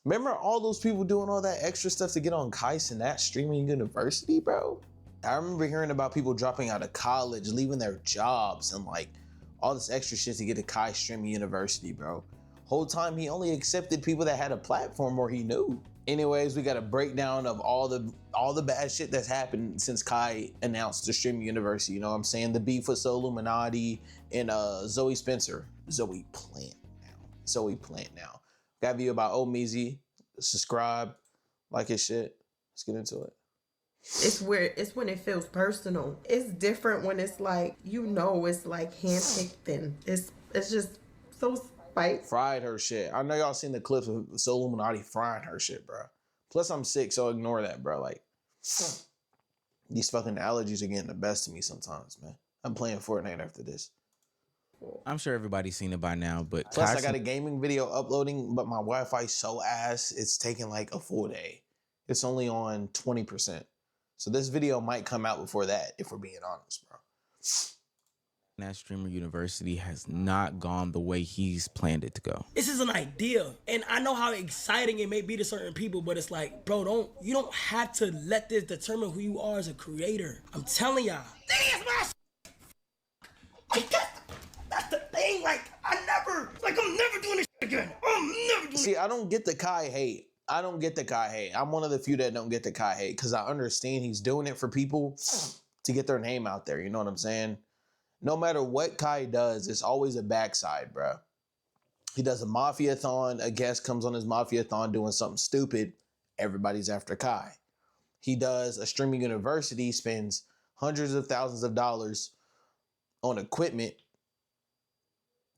Remember all those people doing all that extra stuff to get on Cenat streaming university, bro? I remember hearing about people dropping out of college, leaving their jobs, and like all this extra shit to get to streaming university, bro. Whole time he only accepted people that had a platform or he knew. Anyways, we got a breakdown of all the bad shit that's happened since Kai announced the streaming university. You know what I'm saying? The beef with So Illuminati and Zoe Spencer. Zoe Plant now. Got a video about Meezy. Subscribe, like his shit. Let's get into it. It's when it feels personal. It's different when it's like, it's like handpicked and it's just so spite. Fried her shit. I know y'all seen the clips of So Illuminati frying her shit, bro. Plus I'm sick, so ignore that, bro. Like, these fucking allergies are getting the best of me sometimes, man. I'm playing Fortnite after this. I'm sure everybody's seen it by now, but plus I got a gaming video uploading, but my Wi-Fi so ass, it's taking like a full day. It's only on 20%. So this video might come out before that, if we're being honest, bro. That streamer university has not gone the way he's planned it to go. This is an idea, and I know how exciting it may be to certain people, but it's like, bro, you don't have to let this determine who you are as a creator. I'm telling y'all. That's the thing. Like, I'm never doing this shit again. See, I don't get the Kai hate. I'm one of the few that don't get the Kai hate because I understand he's doing it for people to get their name out there. You know what I'm saying? No matter what Kai does, it's always a backside, bro. He does a Mafia-thon. A guest comes on his Mafia-thon doing something stupid. Everybody's after Kai. He does a streaming university, spends hundreds of thousands of dollars on equipment.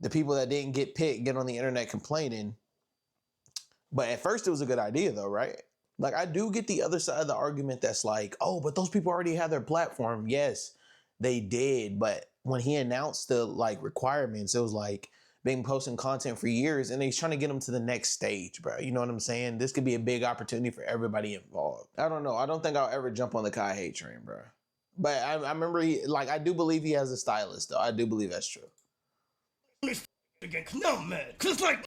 The people that didn't get picked get on the internet complaining. But at first it was a good idea though, right? Like I do get the other side of the argument that's like, oh, but those people already have their platform. Yes, they did. But when he announced the like requirements, it was like been posting content for years and he's trying to get them to the next stage, bro. You know what I'm saying? This could be a big opportunity for everybody involved. I don't know. I don't think I'll ever jump on the Kai hate train, bro. But I remember I do believe he has a stylist though. I do believe that's true. Again, no man, cause like,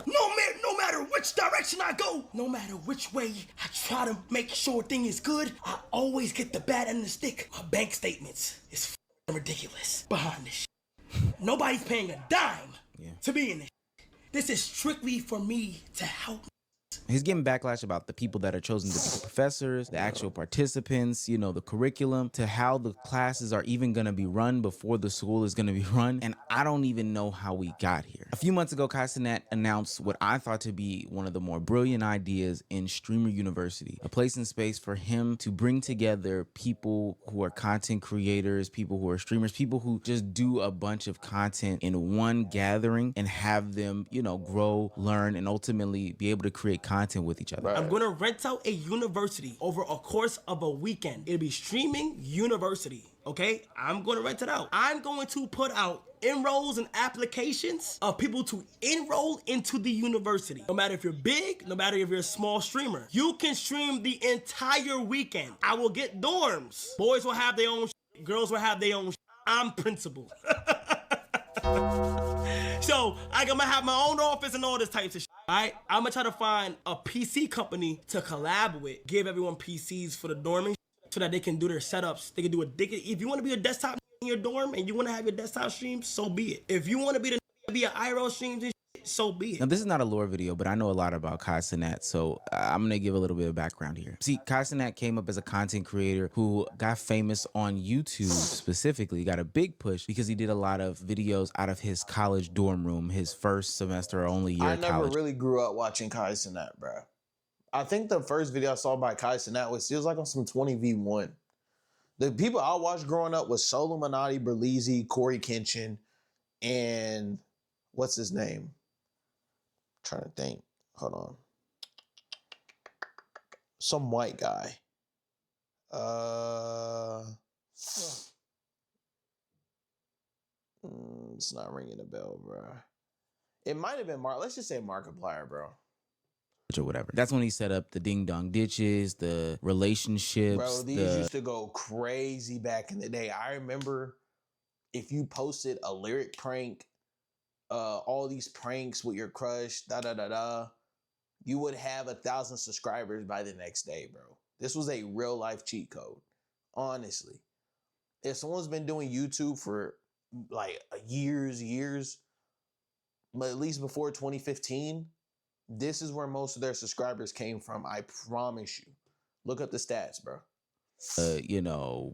no matter which direction I go, no matter which way I try to make sure thing is good, I always get the bad end of the stick. My bank statements is ridiculous behind this shit. Nobody's paying a dime to be in this shit. This is strictly for me to help. He's getting backlash about the people that are chosen to be the professors, the actual participants, you know, the curriculum, to how the classes are even going to be run before the school is going to be run. And I don't even know how we got here. A few months ago, Cenat announced what I thought to be one of the more brilliant ideas in Streamer University, a place and space for him to bring together people who are content creators, people who are streamers, people who just do a bunch of content in one gathering and have them, you know, grow, learn, and ultimately be able to create content with each other. I'm gonna rent out a university over a course of a weekend. It'll be streaming university, okay? I'm gonna rent it out. I'm going to put out enrolls and applications of people to enroll into the university. No matter if you're big, no matter if you're a small streamer, you can stream the entire weekend. I will get dorms. Boys will have their own shit, girls will have their own shit. I'm principal. So I'm gonna have my own office and all this types of shit. Alright, I'm gonna try to find a PC company to collab with, give everyone PCs for the dorming so that they can do their setups. They can do if you want to be a desktop in your dorm and you want to have your desktop stream, so be it. If you want to be an IRL streams and shit, so be it. Now, this is not a lore video, but I know a lot about Cenat, so I'm going to give a little bit of background here. See, Cenat came up as a content creator who got famous on YouTube specifically, got a big push because he did a lot of videos out of his college dorm room, his first semester or only year of college. I never really grew up watching Cenat, bro. I think the first video I saw by Cenat was like on some 20v1. The people I watched growing up was So Illuminati, Berleezy, Corey Kenshin, and what's his name? Trying to think. Hold on. Some white guy. It's not ringing a bell, bro. It might have been Mark. Let's just say Markiplier, bro. Or whatever. That's when he set up the ding dong ditches, the relationships. Bro, these used to go crazy back in the day. I remember if you posted a lyric prank, all these pranks with your crush, you would have 1,000 subscribers by the next day, bro. This was a real life cheat code. Honestly. If someone's been doing YouTube for like years, but at least before 2015, this is where most of their subscribers came from. I promise you. Look up the stats, bro.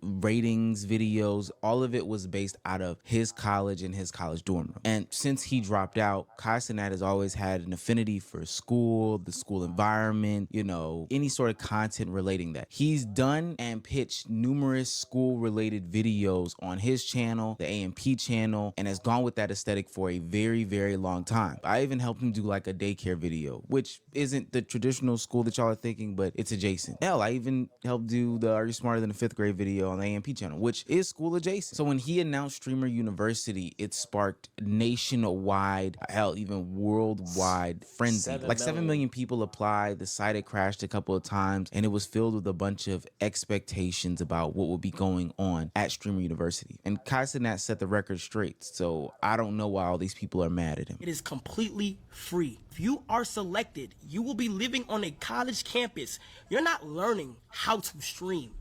Ratings, videos, all of it was based out of his college and his college dorm room. And since he dropped out, Cenat has always had an affinity for school, the school environment, any sort of content relating that. He's done and pitched numerous school-related videos on his channel, the AMP channel, and has gone with that aesthetic for a very, very long time. I even helped him do like a daycare video, which isn't the traditional school that y'all are thinking, but it's adjacent. Hell, I even helped do the Are You Smarter Than a Fifth Grade video on the AMP channel, which is school adjacent. So when he announced Streamer University, it sparked nationwide, hell, even worldwide frenzy. 7 million people applied. The site had crashed a couple of times, and it was filled with a bunch of expectations about what would be going on at Streamer University. And Cenat set the record straight. So I don't know why all these people are mad at him. It is completely free. If you are selected, you will be living on a college campus. You're not learning how to stream.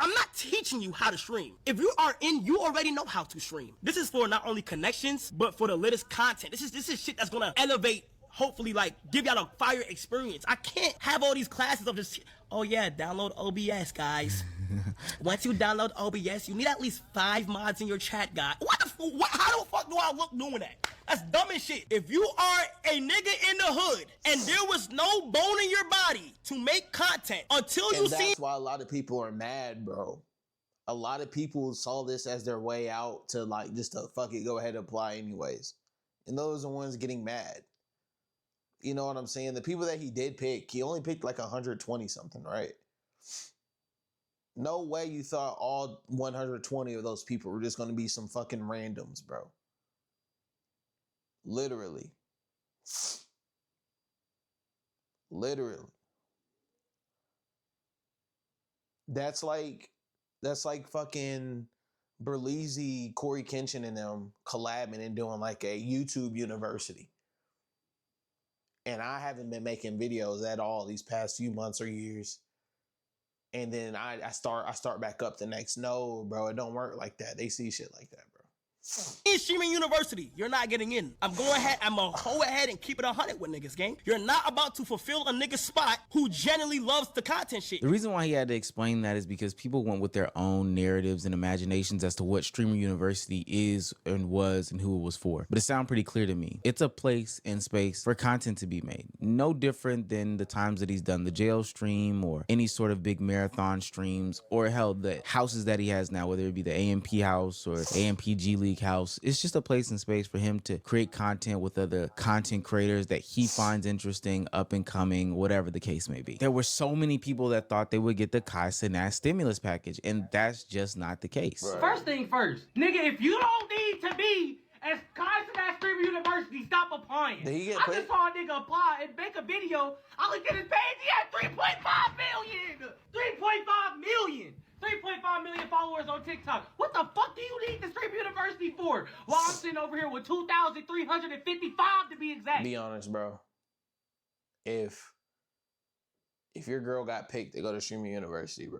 I'm not teaching you how to stream. If you are in, you already know how to stream. This is for not only connections, but for the latest content. This is shit that's gonna elevate, hopefully, like, give y'all a fire experience. I can't have all these classes of just, oh yeah, download OBS, guys. Once you download OBS, you need at least 5 mods in your chat, guy. How the fuck do I look doing that? That's dumb as shit. If you are a nigga in the hood and there was no bone in your body to make content until you see... That's why a lot of people are mad, bro. A lot of people saw this as their way out to, like, just to fuck it, go ahead and apply anyways. And those are the ones getting mad. You know what I'm saying? The people that he did pick, he only picked like 120 something, right? No way you thought all 120 of those people were just going to be some fucking randoms, bro. Literally. That's like fucking Berleezy, Corey Kenshin and them collabing and doing like a YouTube university. And I haven't been making videos at all these past few months or years. And then I start back up the next. No, bro, it don't work like that. They see shit like that, bro. In Streaming University, you're not getting in. I'm gonna go ahead and keep it 100 with niggas, gang. You're not about to fulfill a nigga's spot who genuinely loves the content shit. The reason why he had to explain that is because people went with their own narratives and imaginations as to what Streamer University is and was and who it was for. But it sounded pretty clear to me. It's a place and space for content to be made. No different than the times that he's done the jail stream or any sort of big marathon streams, or hell, the houses that he has now, whether it be the AMP house or AMPG League house. It's just a place and space for him to create content with other content creators that he finds interesting, up and coming, whatever the case may be. There were so many people that thought they would get the Cenat stimulus package, and that's just not the case. Right. First thing first, nigga, if you don't need to be as Cenat Streamer University, stop applying. I just saw a nigga apply and make a video. I looked at his page, he had 3.5 million! 3.5 million! 3.5 million followers on TikTok. What the fuck do you need the Stream University for? While I'm sitting over here with 2,355 to be exact. Be honest, bro. If your girl got picked to go to Streaming University, bro.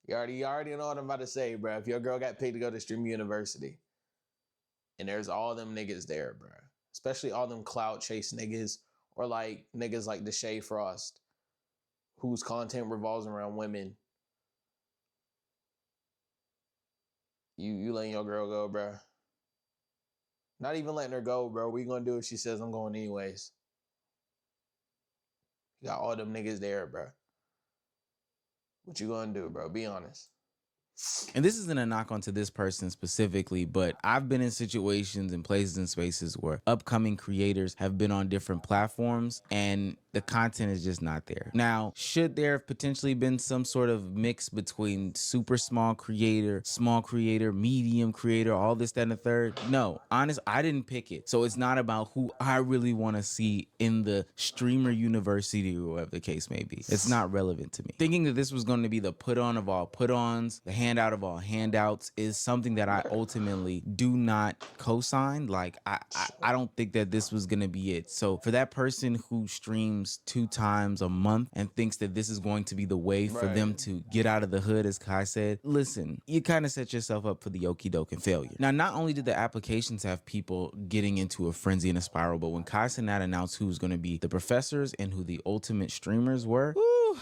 You already know what I'm about to say, bro. If your girl got picked to go to Streaming University, and there's all them niggas there, bro. Especially all them clout chase niggas, or like niggas like the Shay Frost, whose content revolves around women. You letting your girl go, bro. Not even letting her go, bro. What you gonna do if she says I'm going anyways? You got all them niggas there, bro. What you gonna do, bro? Be honest. And this isn't a knock onto this person specifically, but I've been in situations and places and spaces where upcoming creators have been on different platforms, and the content is just not there. Now, should there have potentially been some sort of mix between super small creator, medium creator, all this, that, and the third? No, honest, I didn't pick it. So it's not about who I really want to see in the streamer university or whatever the case may be. It's not relevant to me. Thinking that this was going to be the put on of all put ons, the handout of all handouts is something that I ultimately do not co-sign. Like, I don't think that this was going to be it. So for that person who streams 2 times a month and thinks that this is going to be the way for them to get out of the hood, as Kai said, listen, you kind of set yourself up for the okie doke and failure. Now, not only did the applications have people getting into a frenzy and a spiral, but when Kai Cenat announced who's going to be the professors and who the ultimate streamers were, woo,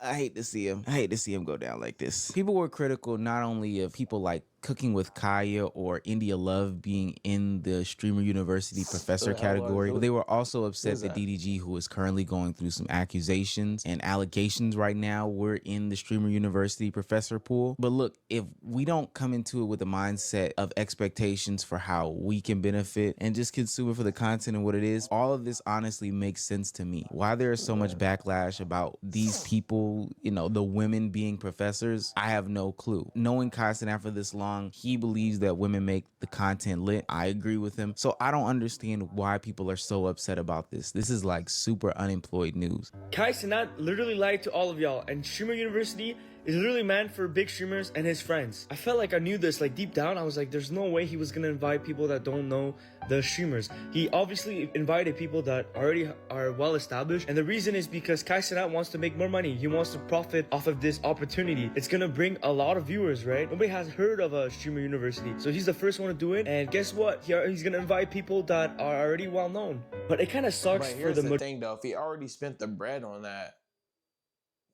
I hate to see him. I hate to see him go down like this. People were critical not only of people like Cooking with Kaya or India Love being in the Streamer University professor category, but they were also upset that DDG, who is currently going through some accusations and allegations right now, were in the Streamer University professor pool. But look, if we don't come into it with a mindset of expectations for how we can benefit and just consume it for the content and what it is, all of this honestly makes sense to me. Why there is so much backlash about these people, you know, the women being professors, I have no clue. Knowing Kai Cenat for this long, he believes that women make the content lit. I agree with him. So I don't understand why people are so upset about this. This is like super unemployed news. Kai Cenat literally lied to all of y'all, and Streamer University is literally meant for big streamers and his friends. I felt like I knew this, like deep down, I was like, there's no way he was gonna invite people that don't know the streamers. He obviously invited people that already are well established, and the reason is because Kai Cenat wants to make more money. He wants to profit off of this opportunity. It's gonna bring a lot of viewers, right? Nobody has heard of a Streamer University, so he's the first one to do it, and guess what? He's gonna invite people that are already well known. But it kind of sucks for the thing though, if he already spent the bread on that,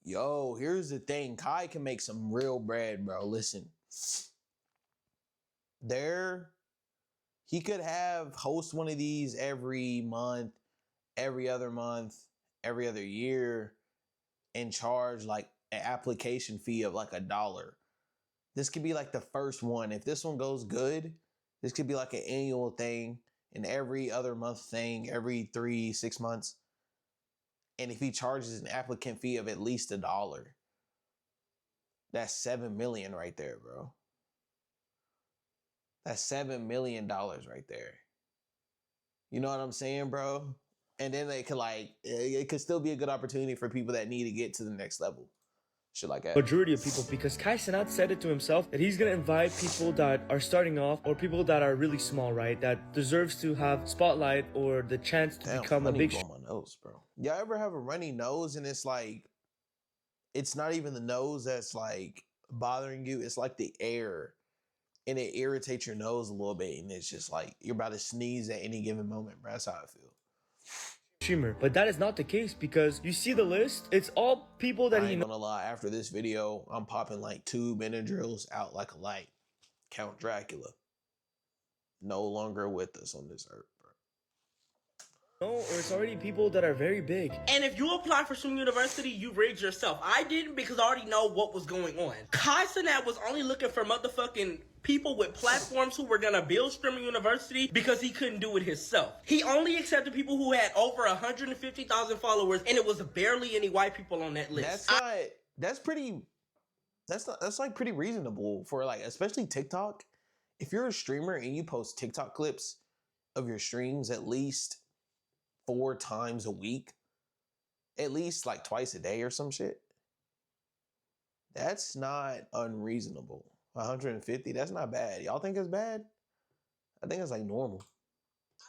yo, here's the thing. Kai can make some real bread, bro. Listen. He could host one of these every month, every other month, every other year, and charge like an application fee of like $1. This could be like the first one. If this one goes good, this could be like an annual thing, and every other month thing, every 3-6 months. And if he charges an applicant fee of at least $1, that's $7 million right there, bro. That's $7 million right there. You know what I'm saying, bro? And then they could it could still be a good opportunity for people that need to get to the next level. Shit like that. Majority of people, because Kai Cenat said it to himself that he's gonna invite people that are starting off or people that are really small, right? That deserves to have spotlight or the chance to become a big. On my nose, bro. Y'all ever have a runny nose and it's like, it's not even the nose that's like bothering you. It's like the air, and it irritates your nose a little bit, and it's just like you're about to sneeze at any given moment, bro. That's how I feel. Streamer, but that is not the case because you see the list. It's all people that I ain't gonna lie. After this video, I'm popping like 2 Benadryls out like a light. Count Dracula, no longer with us on this earth, bro. No, or it's already people that are very big. And if you apply for Streamer University, you rigged yourself. I didn't because I already know what was going on. Kai Cenat was only looking for motherfucking people with platforms who were gonna build Streamer University because he couldn't do it himself. He only accepted people who had over 150,000 followers, and it was barely any white people on that list. That's like pretty reasonable for like, especially TikTok. If you're a streamer and you post TikTok clips of your streams at least 4 times a week, at least like twice a day or some shit, that's not unreasonable. 150, that's not bad. Y'all think it's bad? I think it's like normal.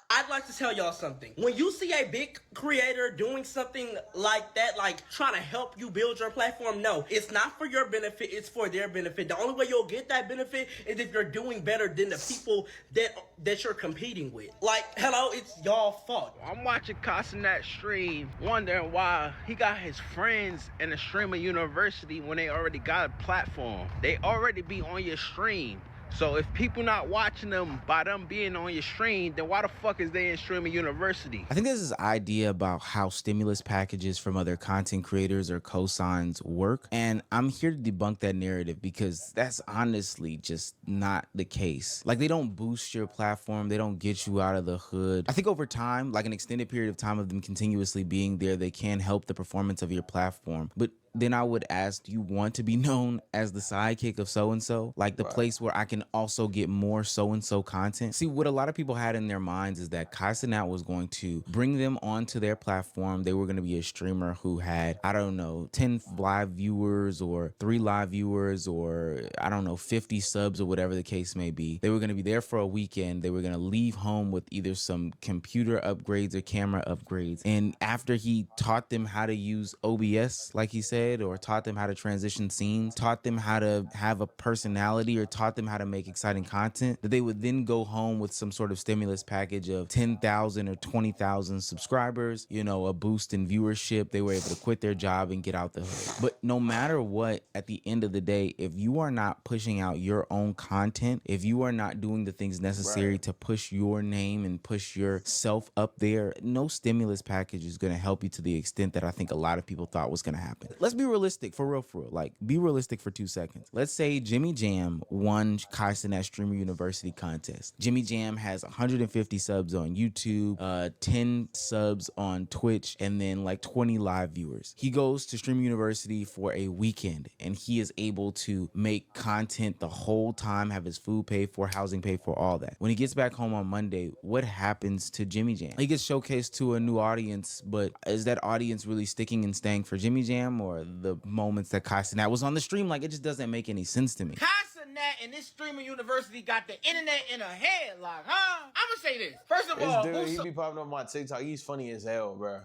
I'd like to tell y'all something. When you see a big creator doing something like that, like trying to help you build your platform, no, it's not for your benefit, it's for their benefit. The only way you'll get that benefit is if you're doing better than the people that you're competing with. Like, hello, it's y'all fault. I'm watching Kai Cenat stream, wondering why he got his friends in the Streamer University when they already got a platform. They already be on your stream. So if people not watching them by them being on your stream, then why the fuck is they in streaming university? I think there's this idea about how stimulus packages from other content creators or cosigns work. And I'm here to debunk that narrative because that's honestly just not the case. Like, they don't boost your platform. They don't get you out of the hood. I think over time, like an extended period of time of them continuously being there, they can help the performance of your platform. But then I would ask, do you want to be known as the sidekick of so-and-so? Like the place where I can also get more so-and-so content? See, what a lot of people had in their minds is that Cenat was going to bring them onto their platform. They were going to be a streamer who had, I don't know, 10 live viewers or 3 live viewers or, I don't know, 50 subs or whatever the case may be. They were going to be there for a weekend. They were going to leave home with either some computer upgrades or camera upgrades. And after he taught them how to use OBS, like he said, or taught them how to transition scenes, taught them how to have a personality, or taught them how to make exciting content, that they would then go home with some sort of stimulus package of 10,000 or 20,000 subscribers, you know, a boost in viewership. They were able to quit their job and get out the hood. But no matter what, at the end of the day, if you are not pushing out your own content, if you are not doing the things necessary to push your name and push yourself up there, no stimulus package is going to help you to the extent that I think a lot of people thought was going to happen. Let's be realistic, for real. Like, be realistic for 2 seconds. Let's say Jimmy Jam won Cenat Streamer University contest. Jimmy Jam has 150 subs on YouTube, 10 subs on Twitch, and then like 20 live viewers. He goes to Streamer University for a weekend, and he is able to make content the whole time, have his food paid for, housing paid for, all that. When he gets back home on Monday, what happens to Jimmy Jam? He gets showcased to a new audience, but is that audience really sticking and staying for Jimmy Jam, or the moments that Cenat was on the stream? Like, it just doesn't make any sense to me. Cenat and this streamer university got the internet in a headlock, huh? I'm gonna say this. First of all, This dude, he be popping up on my TikTok. He's funny as hell, bro.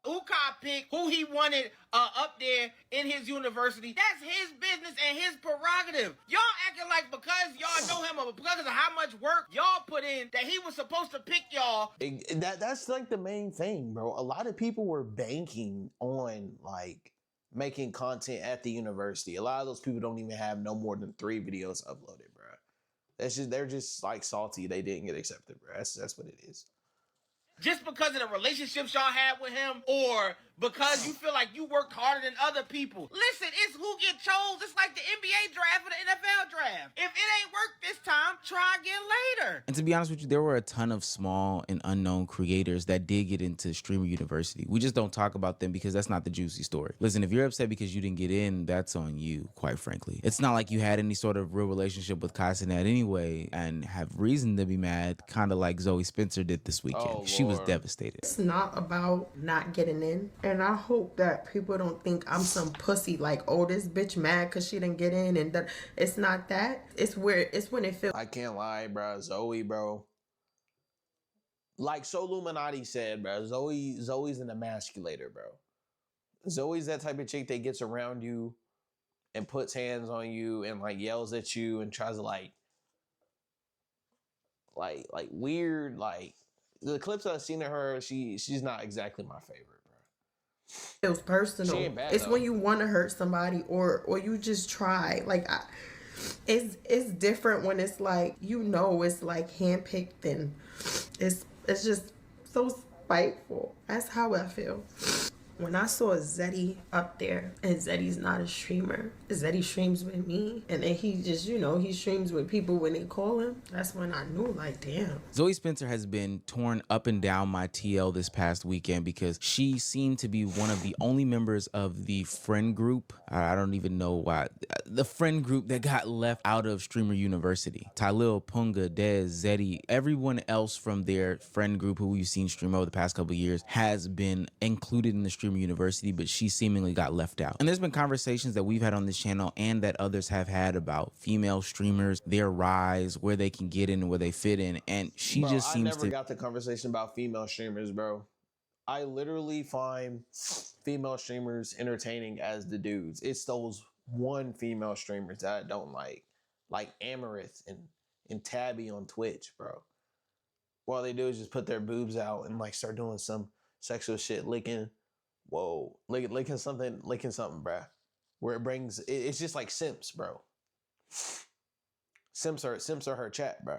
Ukai picked who he wanted up there in his university. That's his business and his prerogative. Y'all acting like because y'all know him or because of how much work y'all put in that he was supposed to pick y'all. That's like the main thing, bro. A lot of people were banking on like making content at the university. A lot of those people don't even have no more than 3 videos uploaded, bro. They're just like salty they didn't get accepted, bro. That's what it is. Just because of the relationships y'all had with him, or because you feel like you worked harder than other people. Listen, it's who get chose. It's like the NBA draft or the NFL draft. If it ain't worked this time, try again later. And to be honest with you, there were a ton of small and unknown creators that did get into Streamer University. We just don't talk about them because that's not the juicy story. Listen, if you're upset because you didn't get in, that's on you, quite frankly. It's not like you had any sort of real relationship with Cenat anyway and have reason to be mad, kind of like Zoe Spencer did this weekend. She was devastated. It's not about not getting in. And I hope that people don't think I'm some pussy like, oh, this bitch mad because she didn't get in. And that it's not that. It's when it feels. I can't lie, bro. Zoe, bro. Like So Illuminati said, bro. Zoe's an emasculator, bro. Zoe's that type of chick that gets around you and puts hands on you and like yells at you and tries to like weird, like the clips I've seen of her, she's not exactly my favorite, bro. Feels personal. She ain't bad, it's though. when you want to hurt somebody or you just try. Like, it's different when it's like, you know, it's like handpicked and it's just so spiteful. That's how I feel. When I saw Zeddy up there, and Zeddy's not a streamer, Zeddy streams with me, and then he just, you know, he streams with people when they call him, that's when I knew, like, damn. Zoe Spencer has been torn up and down my TL this past weekend because she seemed to be one of the only members of the friend group. I don't even know why. The friend group that got left out of Streamer University. Tylil, Punga, Dez, Zeddy, everyone else from their friend group who we've seen stream over the past couple of years has been included in the Streamer University, but she seemingly got left out. And there's been conversations that we've had on this channel and that others have had about female streamers, their rise, where they can get in and where they fit in. And she just seems to... I never got the conversation about female streamers, bro. I literally find female streamers entertaining as the dudes. It's those one female streamers that I don't like Amaranth and Tabby on Twitch, bro. All they do is just put their boobs out and like start doing some sexual shit, licking something, bruh. Where it brings, it's just like simps, bro. Simps are her chat, bro.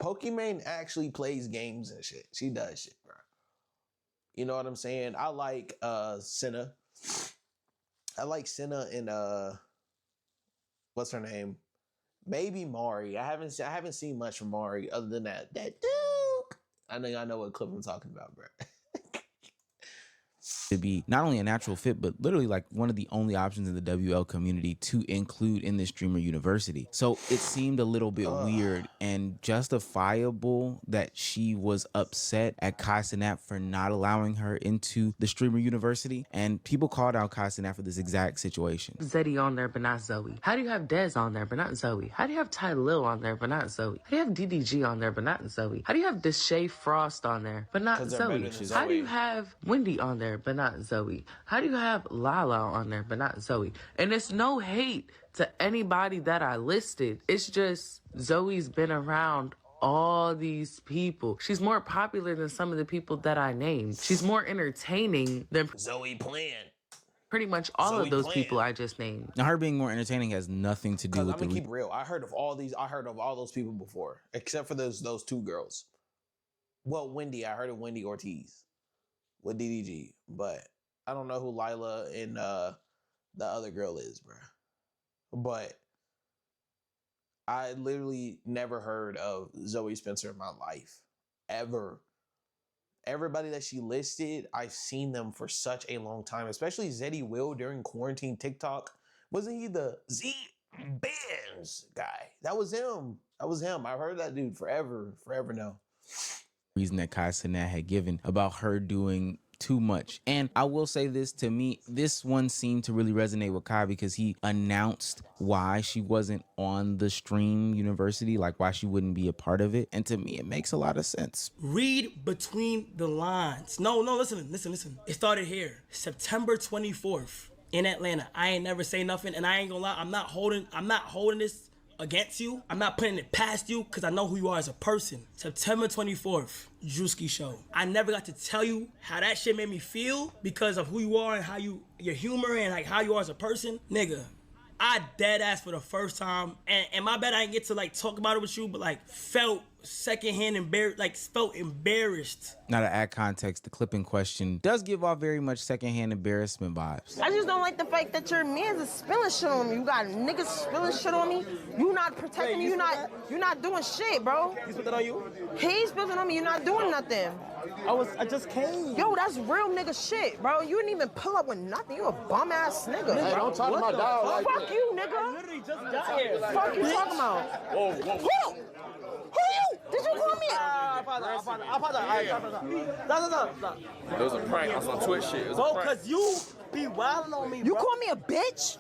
Pokimane actually plays games and shit. She does shit, bro. You know what I'm saying? I like Senna. I like Senna and what's her name? Baby Mari. I haven't seen much from Mari other than that Duke. I know what clip I'm talking about, bro. To be not only a natural fit, but literally like one of the only options in the WL community to include in this streamer university. So it seemed a little bit weird and justifiable that she was upset at Kai Cenat for not allowing her into the streamer university. And people called out Kai Cenat for this exact situation. Zeddy on there, but not Zoe. How do you have Dez on there, but not Zoe? How do you have Ty Lil on there, but not Zoe? How do you have DDG on there, but not Zoe? How do you have Deshae Frost on there, but not Zoe? How do you have Wendy on there, but not Zoe? How do you have Lala on there, but not Zoe? And it's no hate to anybody that I listed. It's just Zoe's been around all these people. She's more popular than some of the people that I named. She's more entertaining than Zoe Plan. Pretty much all of those people I just named. Now, her being more entertaining has nothing to do with I'm gonna keep it real. I heard of all those people before, except for those two girls. Well, Wendy, I heard of Wendy Ortiz with DDG, but I don't know who Lila and the other girl is, bro. But I literally never heard of Zoe Spencer in my life, ever. Everybody that she listed, I've seen them for such a long time, especially Zeddy Will during quarantine TikTok. Wasn't he the Z Benz guy? That was him. I've heard that dude forever now. Reason that Kai Cenat had given about her doing too much. And I will say this, to me, this one seemed to really resonate with Kai because he announced why she wasn't on the stream university, like why she wouldn't be a part of it. And to me, it makes a lot of sense. Read between the lines. No, listen. It started here, September 24th in Atlanta. I ain't never say nothing, and I ain't gonna lie, I'm not holding this against you. I'm not putting it past you because I know who you are as a person. September 24th, Drewski Show. I never got to tell you how that shit made me feel because of who you are and how your humor and like how you are as a person. Nigga, I dead ass for the first time, and my bad I didn't get to like talk about it with you, but like felt secondhand embarrassed. Now to add context, the clip in question does give off very much secondhand embarrassment vibes. I just don't like the fact that your man's is spilling shit on me. You got niggas spilling shit on me. You not protecting me. You not doing shit, bro. He spilled it on you? He spilling on me. You not doing nothing. I just came. Yo, that's real nigga shit, bro. You didn't even pull up with nothing. You a bum ass nigga. Hey, don't talk to my dog like that. Fuck you, nigga. I literally just got here. Fuck you talking about? Whoa. Who you? Did you call me? I apologize. It was a prank on some Twitch shit. Bro, cause you be wilding on me, bro. You call me a bitch?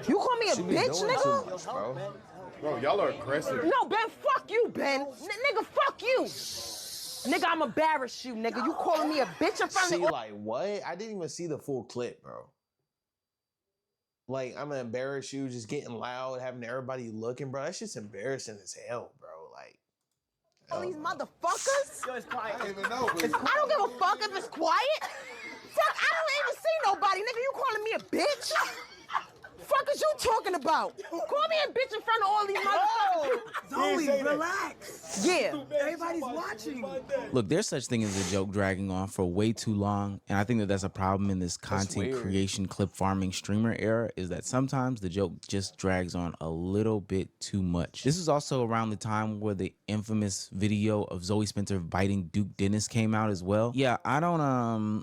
You call me a bitch, nigga? Bro, y'all are aggressive. No, Ben, fuck you, Ben. Nigga, fuck you. Nigga, I'm embarrassed you, nigga. You calling me a bitch in front of me? Like, what? I didn't even see the full clip, bro. Like, I'm gonna embarrass you, just getting loud, having everybody looking, bro. That's just embarrassing as hell, bro. Like, all these motherfuckers? Yo, it's quiet. I didn't even know. I don't give a fuck if it's quiet. Fuck, I don't even see nobody, nigga. You calling me a bitch? Fuck is you talking about? Call me a bitch in front of all these motherfuckers. Zoe, relax. Yeah. Everybody's watching. Look, there's such thing as a joke dragging on for way too long, and I think that that's a problem in this content creation, clip farming, streamer era, is that sometimes the joke just drags on a little bit too much. This is also around the time where the infamous video of Zoe Spencer biting Duke Dennis came out as well. Yeah, I don't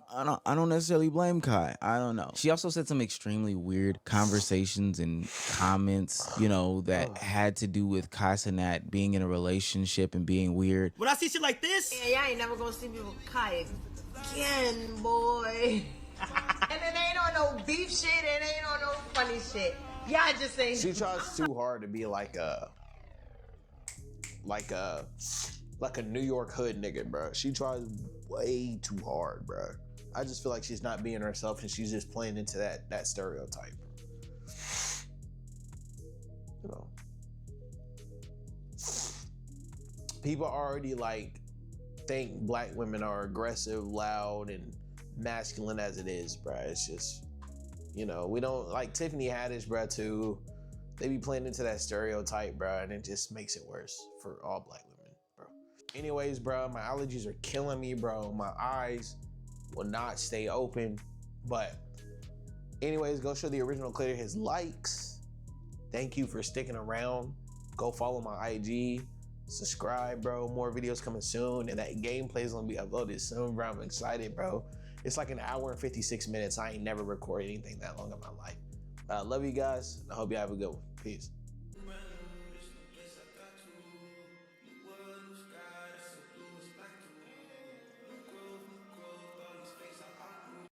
necessarily blame Kai. I don't know. She also said some extremely weird conversations and comments, you know, that had to do with Kai Cenat being in a relationship and being weird. When I see shit like this, yeah, y'all ain't never gonna see me with Kai again, boy. And it ain't on no beef shit, it ain't on no funny shit. Y'all just ain't. She tries too hard to be like a New York hood nigga, bro. She tries way too hard, bro. I just feel like she's not being herself and she's just playing into that stereotype. You know, people already like think black women are aggressive, loud, and masculine as it is, bruh. It's just, you know, we don't like Tiffany Haddish, bruh, too. They be playing into that stereotype, bro, and it just makes it worse for all black women, bro. Anyways, bro, my allergies are killing me, bro. My eyes will not stay open. But anyways, go show the original Clay his likes. Thank you for sticking around. Go follow my IG. Subscribe, bro. More videos coming soon. And that gameplay is gonna be uploaded soon, bro. I'm excited, bro. It's like an hour and 56 minutes. I ain't never recorded anything that long in my life. I love you guys. I hope you have a good one. Peace.